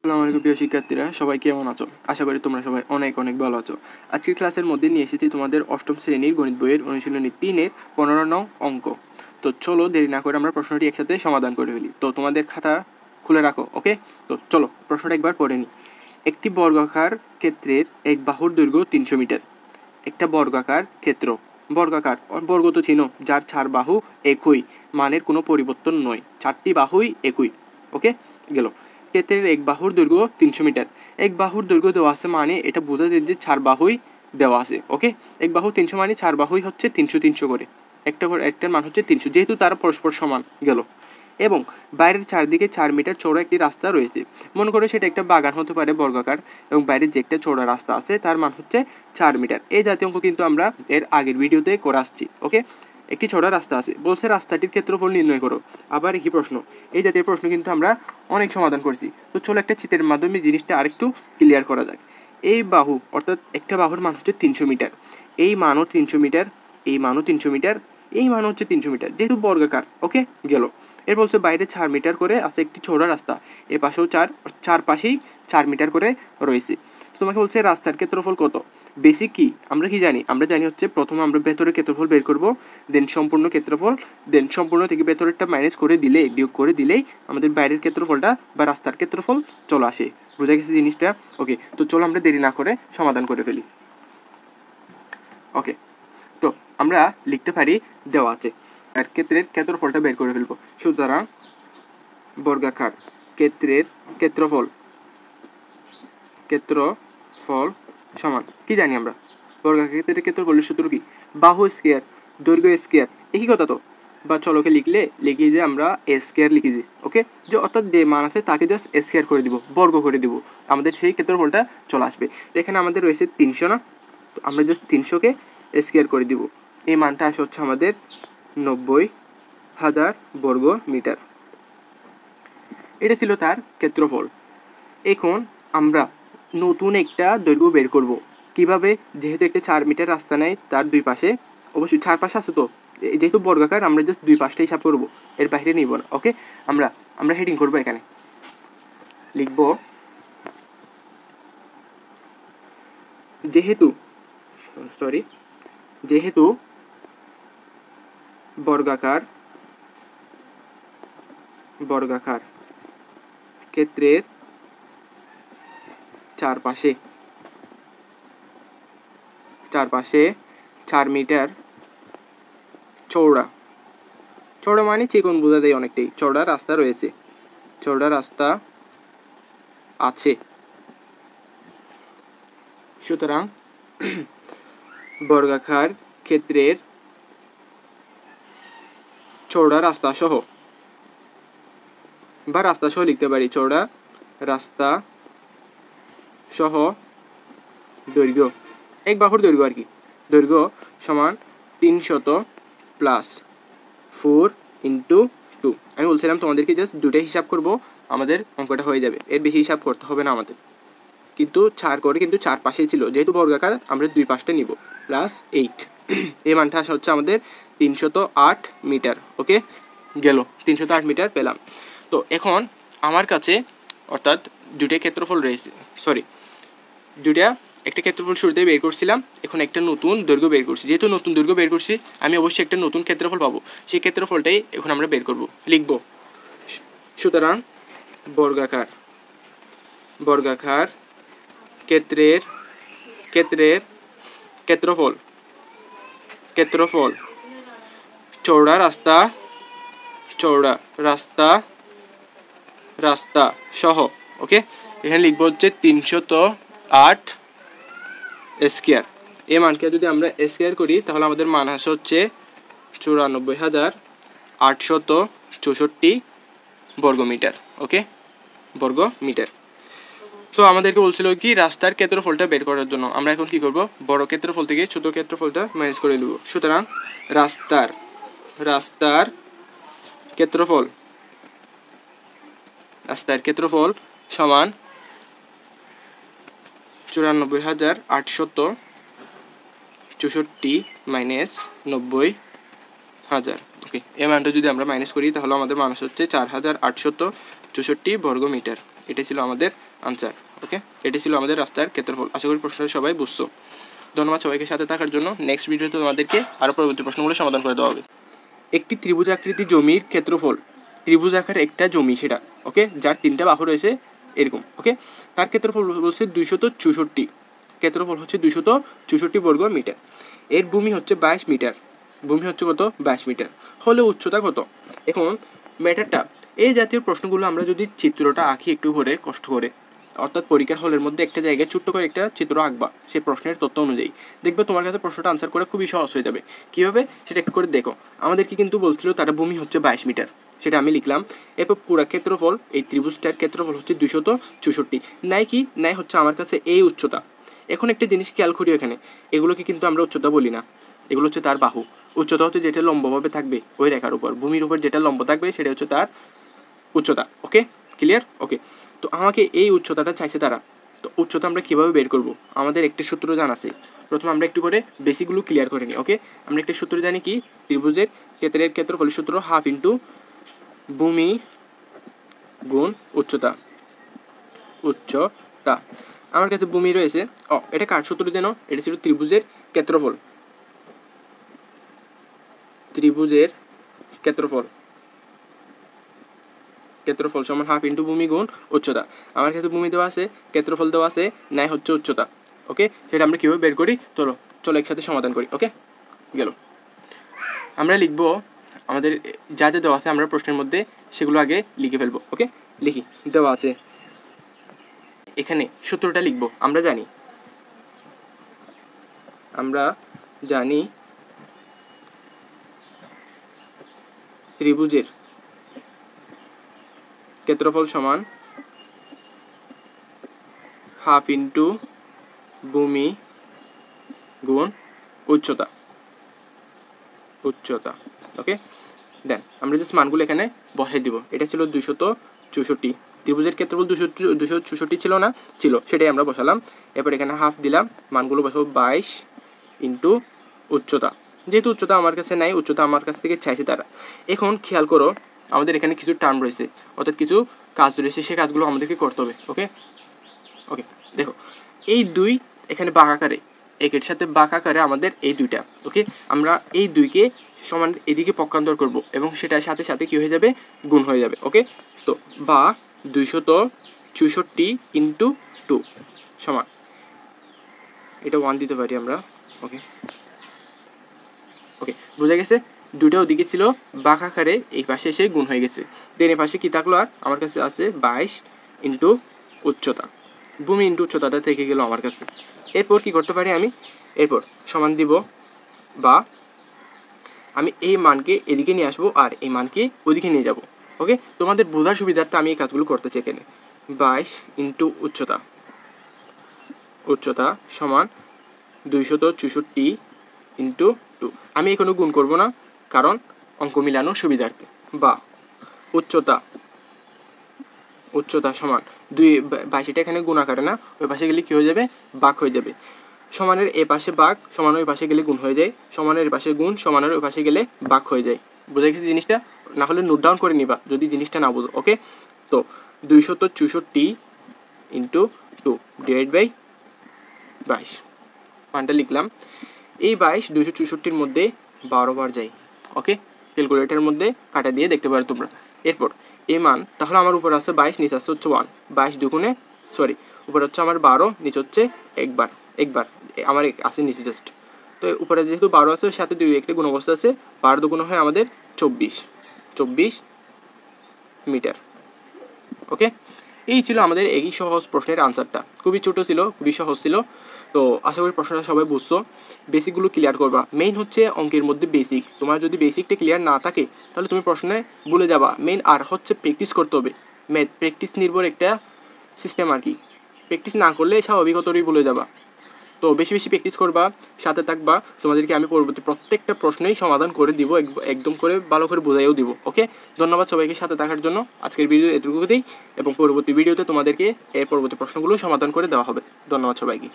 আসসালামু আলাইকুম প্রিয় শিক্ষার্থীরা, সবাই কেমন আছো? আশা করি তোমরা সবাই অনেক অনেক ভালো আছো। আজকের ক্লাসের মধ্যে নিয়ে এসেছি তোমাদের অষ্টম শ্রেণীর গণিত বইয়ের অনুশীলনী 3-এর 15 নং অঙ্ক। তো চলো দেরি না করে আমরা প্রশ্নটি একসাথে সমাধান করে ফেলি। তো তোমাদের খাতা খুলে রাখো, ওকে? তো চলো প্রশ্নটা একবার পড়ে নিই। একটি বর্গাকার ক্ষেত্রের এক বাহুর দৈর্ঘ্য 300 মিটার। একটা বর্গাকার ক্ষেত্র, বর্গাকার বর্গ তো চিনো, যার 4 বাহু একই মানের কোনো পরিবর্তন নয়, 4টি বাহুই একই, ওকে? গেল। ক্ষেত্রের এক বাহুর দৈর্ঘ্য 300 মিটার। এক বাহুর দৈর্ঘ্য দেওয়া আছে মানে এটা বোঝা যায় যে 4 বাহুই দেওয়া আছে, ওকে? এক বাহু 300 মানে 4 বাহুই হচ্ছে 300 300 করে, একটা করে একটার মান হচ্ছে 300, যেহেতু তারা পরস্পর সমান। গেল। এবং বাইরের চারদিকে 4 মিটার চওড়া একটি রাস্তা রয়েছে। মনে করো সেটা একটা বাগান হতে পারে বর্গাকার, এবং বাইরের যে একটা চওড়া রাস্তা আছে তার মান হচ্ছে 4 মিটার। এই জাতীয় অঙ্ক কিন্তু আমরা এর আগের ভিডিওতে করে আসছি, ওকে? একটি চওড়া রাস্তা আছে, বলছে রাস্তাটির ক্ষেত্রফল নির্ণয় করো। আবার একই প্রশ্ন। এই জাতীয় প্রশ্ন কিন্তু আমরা অনেক সমাধান করেছি। তো চলো একটা চিত্রের মাধ্যমে জিনিসটা আরেকটু ক্লিয়ার করা যাক। এই বাহু অর্থাৎ একটা বাহুর মান হচ্ছে 300 মিটার, এই মানও 300 মিটার, এই মানও 300 মিটার, এই মান হচ্ছে 300 মিটার, যেহেতু বর্গাকার, ওকে? গেল। এর বলছে বাইরে 4 মিটার করে আছে একটি চওড়া রাস্তা, এ পাশেও 4 পাশেই 4 মিটার করে রয়েছে। তোমাকে বলছে রাস্তার ক্ষেত্রফল কত। বেসিক কি আমরা কি জানি? আমরা জানি হচ্ছে প্রথমে আমরা ভেতরের ক্ষেত্রফল বের করব, দেন সম্পূর্ণ ক্ষেত্রফল, দেন সম্পূর্ণ থেকে ভেতরেরটা মাইনাস করে দিলেই, বিয়োগ করে দিলেই আমাদের বাইরের ক্ষেত্রফলটা বা রাস্তার ক্ষেত্রফল চলে আসে। বুঝা গেছে জিনিসটা? ওকে, তো চলো আমরা দেরি না করে সমাধান করে ফেলি। ওকে, তো আমরা লিখতে পারি দেওয়া আছে আর ক্ষেত্রের ক্ষেত্রফলটা বের করে ফেলবো। সুতরাং বর্গাকার ক্ষেত্রের ক্ষেত্রফল ক্ষেত্রফল সমান কি জানি আমরা? বর্গাকার ক্ষেত্রের ক্ষেত্রফলের সূত্র কি? বাহু স্কয়ার দৈর্ঘ্য স্কয়ার, একই কথা তো। বা চলকে লিখি যে আমরা এ স্কয়ার লিখি দিই, ওকে? যে অর্থাৎ যে মান আছে তাকে জাস্ট স্কয়ার করে দিব, বর্গ করে দিব, আমাদের সেই ক্ষেত্রফলটা চলে আসবে। এখানে আমাদের রয়েছে 300 না, তো আমরা জাস্ট 300কে স্কয়ার করে দিব। এই মানটা আসে হচ্ছে আমাদের 90,000 বর্গ মিটার। এটা ছিল তার ক্ষেত্রফল। এখন আমরা নতুন একটা দৈর্ঘ্য বের করব। কিভাবে? যেহেতু একটা 4 মিটার রাস্তা নেয়, তার দুই পাশে অবশ্যই 4 পাশে আছে তো, যেহেতু বর্গাকার আমরা জাস্ট দুই পাশটা হিসাব করব, এর বাইরে নিব না, ওকে? আমরা হেডিং করব, এখানে লিখব যেহেতু যেহেতু বর্গাকার ক্ষেত্রের চারপাশে 4 মিটার চওড়া মানে চিকন বোঝা দেয় অনেকটাই, চওড়া রাস্তা রয়েছে, চওড়া রাস্তা আছে। সুতরাং বর্গাকার ক্ষেত্রের চওড়া রাস্তা সহ, বা রাস্তা সহ লিখতে পারি, চওড়া রাস্তা সহ দৈর্ঘ্য, এক বাহুর দৈর্ঘ্য আর কি, দৈর্ঘ্য সমান 300 প্লাস 4 ইন্টু 2। আমি বলছিলাম তোমাদেরকে জাস্ট দুটাই হিসাব করব, আমাদের অঙ্কটা হয়ে যাবে, এর বেশি হিসাব করতে হবে না আমাদের। কিন্তু 4 করে কিন্তু 4 পাশেই ছিল, যেহেতু বর্গাকার আমরা দুই পাশটা নিব, প্লাস 8। এই মানটা আসা হচ্ছে আমাদের 308 মিটার, ওকে? গেল, 308 মিটার পেলাম। তো এখন আমার কাছে অর্থাৎ দুটো ক্ষেত্রফল রয়েছে, দুটা একটা ক্ষেত্রফল শুরুতে বের করছিলাম, এখন একটা নতুন দৈর্ঘ্য বের করছি। যেহেতু নতুন দৈর্ঘ্য বের করছি, আমি অবশ্যই একটা নতুন ক্ষেত্রফল পাবো, সেই ক্ষেত্রফলটাই এখন আমরা বের করব, লিখব। সুতরাং বর্গাকার ক্ষেত্রের ক্ষেত্রফল চওড়া রাস্তা সহ, ওকে? এখানে লিখবো হচ্ছে 308 স্কয়ার। এই মানকে যদি আমরা স্কয়ার করি তাহলে আমাদের মান আসে হচ্ছে 94,864 বর্গমিটার, ওকে? বর্গমিটার। তো আমাদেরকে বলছিল কি রাস্তার ক্ষেত্রফলটা বের করার জন্য। আমরা এখন কি করব? বড় ক্ষেত্রফল থেকে ছোট ক্ষেত্রফলটা মাইনাস করে নেব। সুতরাং রাস্তার ক্ষেত্রফল সমান 94,864 মাইনাস 90,000, ওকে? এই মানটা যদি আমরা মাইনাস করি তাহলে আমাদের মান হচ্ছে 4,864 বর্গমিটার, এটা ছিল আমাদের আনসার। ওকে, এটা ছিল আমাদের রাস্তার ক্ষেত্রফল। আশা করি প্রশ্নটা সবাই বুঝছো। ধন্যবাদ সবাইকে সাথে থাকার জন্য। নেক্সট ভিডিওতে তোমাদেরকে আরও পরবর্তী প্রশ্নগুলো সমাধান করে দেওয়া হবে। একটি ত্রিভুজ আকৃতি জমির ক্ষেত্রফল, ত্রিভুজ আকার একটা জমি সেটা, ওকে, যার 3টা বাহু রয়েছে এরকম, ওকে, তার ক্ষেত্রফল বলছে 264, ক্ষেত্রফল হচ্ছে 264 বর্গ মিটার। এর ভূমি হচ্ছে 22 মিটার, ভূমি হচ্ছে কত 22 মিটার, হলে উচ্চতা কত। এখন ম্যাটারটা, এই জাতীয় প্রশ্নগুলো আমরা যদি চিত্রটা আঁকি একটু করে কষ্ট করে, অর্থাৎ পরীক্ষার হলের মধ্যে একটা জায়গায় ছোট্ট করে একটা চিত্র আঁকবা সেই প্রশ্নের তথ্য অনুযায়ী, দেখবে তোমার কাছে প্রশ্নটা আনসার করা খুবই সহজ হয়ে যাবে। কীভাবে সেটা একটু করে দেখো। আমাদেরকে কিন্তু বলছিল তার ভূমি হচ্ছে 22 মিটার, সেটা আমি লিখলাম। এরপর পুরা ক্ষেত্রফল, এই ত্রিভুজটার ক্ষেত্রফল হচ্ছে 264, নাই হচ্ছে আমার কাছে এই উচ্চতা। এখন একটা জিনিস খেয়াল করি, এখানে এগুলোকে কিন্তু আমরা উচ্চতা বলি না, এগুলো হচ্ছে তার বাহু। উচ্চতা হচ্ছে যেটা লম্বভাবে থাকবে ওই রেখার উপর, ভূমির উপর যেটা লম্ব থাকবে সেটা হচ্ছে তার উচ্চতা। ওকে, ক্লিয়ার? ওকে, তো আমাকে এই উচ্চতাটা চাইছে তারা। তো উচ্চতা আমরা কীভাবে বের করব? আমাদের একটা সূত্র জানা আছে। প্রথমে আমরা একটু করে বেসিকগুলো ক্লিয়ার করে নিই। ওকে, আমরা একটা সূত্র জানি কি, ত্রিভুজের ক্ষেত্রফলের সূত্র হাফ ইন্টু ভূমি গুণ উচ্চতা। উচ্চতা আমার কাছে ভূমি রয়েছে। এটা কার সূত্র যেন? এটা ছিল ত্রিভুজের ক্ষেত্রফল। ত্রিভুজের ক্ষেত্রফল সমান হাফ ইন্টু ভূমি গুণ উচ্চতা। আমার কাছে ভূমি দেওয়া আছে, ক্ষেত্রফল দেওয়া আছে, ন্যায় হচ্ছে উচ্চতা। ওকে, সেটা আমরা কীভাবে বের করি চলো একসাথে সমাধান করি। ওকে, গেল। আমরা লিখবো আমাদের যা যা দেওয়া আছে আমরা প্রশ্নের মধ্যে সেগুলো আগে লিখে ফেলবো। ওকে, লিখি। দেওয়া আছে এখানে সূত্রটা লিখবো। আমরা জানি ত্রিভুজের ক্ষেত্রফল সমান হাফ ইন্টু ভূমি গুণ উচ্চতা। ওকে, দেন আমরা জাস্ট মানগুলো এখানে বসাই দিব। এটা ছিল 264, ত্রিভুজের ক্ষেত্রফল 264 ছিল না? ছিল, সেটাই আমরা বসালাম। এরপর এখানে হাফ দিলাম, মানগুলো বসাবো 22 ইন্টু উচ্চতা। যেহেতু উচ্চতা আমার কাছে নাই, উচ্চতা আমার কাছ থেকে চাইছে তারা। এখন খেয়াল করো, আমাদের এখানে কিছু টার্ম রয়েছে, অর্থাৎ কিছু কাজ রয়েছে, সেই কাজগুলো আমাদেরকে করতে হবে। ওকে, দেখো এই দুই এখানে বাঁকাকারে, একের সাথে বাঁকাকারে আমাদের এই দুইটা। ওকে, আমরা এই দুইকে সমান এদিকে পক্ষান্তর করব এবং সেটার সাথে সাথে কি হয়ে যাবে? গুণ হয়ে যাবে। ওকে, তো বা 264 ইন্টু 2 সমান, এটা 1 দিতে পারি আমরা। ওকে, বোঝা গেছে? দুটো ওদিকে ছিল বাঁকাকারে, এই পাশে এসে গুণ হয়ে গেছে। দেন এই পাশে কি থাকলো? আর আমার কাছে আছে 22 ইন্টু উচ্চতা। ভূমি ইন্টু উচ্চতাটা থেকে গেল আমার কাছে। এরপর কি করতে পারি আমি? এরপর সমান দিব, বা আমি এই মানকে এদিকে নিয়ে আসবো আর এই মানকে ওদিকে নিয়ে যাব। ওকে, তোমাদের বোঝার সুবিধার্থে আমি এই কাজগুলো করতেছি এখানে। 22 ইন্টু উচ্চতা সমান 264 ইন্টু 2। আমি এখানে গুণ করব না, কারণ অঙ্ক মিলানোর সুবিধার্থে। বা উচ্চতা সমান 22টা এখানে গুণ আকারে না, ওই পাশে গেলে কী হয়ে যাবে? ভাগ হয়ে যাবে। সমানের এ পাশে ভাগ, সমান ওই পাশে গেলে গুণ হয়ে যায়। সমানের এ পাশে গুণ, সমানের ওই পাশে গেলে ভাগ হয়ে যায়। বোঝা গেছে জিনিসটা? না হলে নোট ডাউন করে নিবা যদি জিনিসটা না বুঝো। ওকে, তো 264 ইন্টু 2 ডিভাইড বাই 22, মানটা লিখলাম। এই 22 264-র মধ্যে 12 বার যায়। ওকে, ক্যালকুলেটারের মধ্যে কাটা দিয়ে দেখতে পারো তোমরা। এরপর এই মান, তাহলে আমার উপর আছে 22, নিচে আছে হচ্ছে 1। 22 দুগুণে, উপরে হচ্ছে আমার 12, নিচে হচ্ছে একবার আমার আছে নিচে জাস্ট। তো উপরে যেহেতু 12 আছে, ওর সাথে 2 একটা গুণ অবস্থা আছে, 12 দুগুণ হয় আমাদের 24 মিটার। ওকে, এই ছিল আমাদের এই সহজ প্রশ্নের আনসারটা। খুবই ছোট ছিল, খুবই সহজ ছিল। তো আশা করি প্রশ্নটা সবাই বুঝছো। বেসিকগুলো ক্লিয়ার করবা। মেইন হচ্ছে অঙ্কের মধ্যে বেসিক। তোমার যদি বেসিকটা ক্লিয়ার না থাকে তাহলে তুমি প্রশ্নে ভুলে যাবা। মেইন আর হচ্ছে প্র্যাকটিস করতে হবে। ম্যাথ প্র্যাকটিস নির্ভর একটা সিস্টেম আর কি। প্র্যাকটিস না করলে স্বাভাবিকতই ভুলে যাবা। তো বেশি বেশি প্র্যাকটিস করবা, সাথে থাকবা। তোমাদেরকে আমি পরবর্তী প্রত্যেকটা প্রশ্নেই সমাধান করে দিব, একদম করে ভালো করে বোঝাইও দিব। ওকে, ধন্যবাদ সবাইকে সাথে থাকার জন্য। আজকের ভিডিও এটুকুতেই, এবং পরবর্তী ভিডিওতে তোমাদেরকে এর পরবর্তী প্রশ্নগুলো সমাধান করে দেওয়া হবে। ধন্যবাদ সবাইকে।